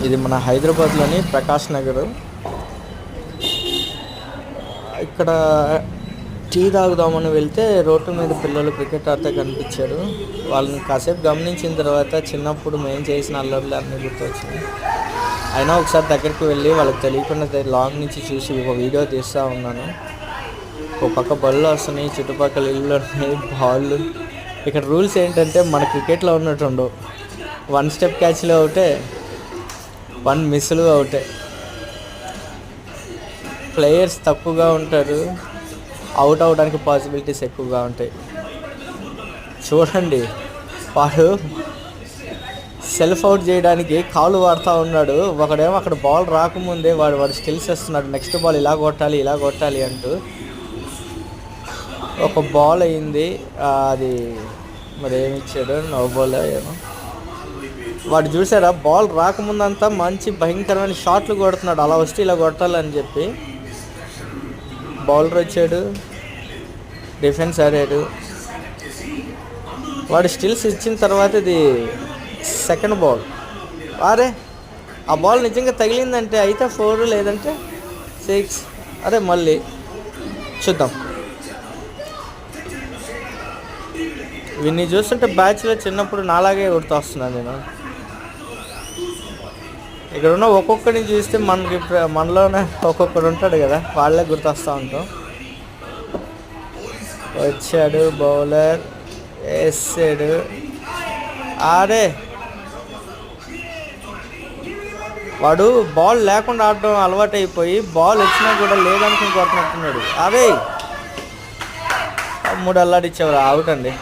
ఇది మన హైదరాబాద్లోని ప్రకాష్ నగర్. ఇక్కడ టీ తాగుదామని వెళ్తే రోడ్డు మీద పిల్లలు క్రికెట్ ఆడితే కనిపించారు. వాళ్ళని కాసేపు గమనించిన తర్వాత చిన్నప్పుడు మేము చేసిన అల్లర్లు అన్నీ గుర్తొచ్చినాయి. అయినా ఒకసారి దగ్గరికి వెళ్ళి వాళ్ళకి తెలియకుండా లాంగ్ నుంచి చూసి ఒక వీడియో తీస్తూ ఉన్నాను. ఒక పక్క బళ్ళు వస్తున్నాయి, చుట్టుపక్కల ఇళ్ళు ఉన్నాయి, బాళ్ళు. ఇక్కడ రూల్స్ ఏంటంటే మన క్రికెట్లో ఉన్నట్టు ఉండవు. 1 స్టెప్ క్యాచ్లో ఒకటే, 1 మిస్లు ఒకటే. ప్లేయర్స్ తక్కువగా ఉంటారు, అవుట్ అవడానికి పాసిబిలిటీస్ ఎక్కువగా ఉంటాయి. చూడండి, వాడు సెల్ఫ్ అవుట్ చేయడానికి కాలు వాడుతూ ఉన్నాడు. ఒకడేమో అక్కడ బాల్ రాకముందే వాడు స్కిల్స్ ఇస్తున్నాడు, నెక్స్ట్ బాల్ ఇలా కొట్టాలి అంటూ. ఒక బాల్ అయింది, అది మరి ఏమి ఇచ్చాడు, నో బాల్ ఏమో. వాడు చూసారా, బాల్ రాకముందంతా మంచి భయంకరమైన షాట్లు కొడుతున్నాడు, అలా వస్తే ఇలా కొట్టాలని చెప్పి. బౌలర్ వచ్చాడు, డిఫెన్స్ ఆడాడు. వాడు స్టిల్స్ ఇచ్చిన తర్వాత ఇది సెకండ్ బాల్. అరే ఆ బాల్ నిజంగా తగిలిందంటే అయితే 4 లేదంటే 6. అరే మళ్ళీ చూద్దాం. వీన్ని చూస్తుంటే బ్యాచ్లో చిన్నప్పుడు నాలాగే గుర్తు వస్తున్నాను నేను. ఇక్కడ ఉన్న ఒక్కొక్కరిని చూస్తే మనలోనే ఒక్కొక్కడు ఉంటాడు కదా, వాళ్ళే గుర్తొస్తూ ఉంటాం. వచ్చాడు బౌలర్, వేసాడు. ఆడే వాడు బాల్ లేకుండా ఆడడం అలవాటు అయిపోయి బాల్ వచ్చినా కూడా లేదనుకుని కొట్టినట్టున్నాడు. అదే 3 అల్లాడిచ్చేవారు, అవుట్ అండి.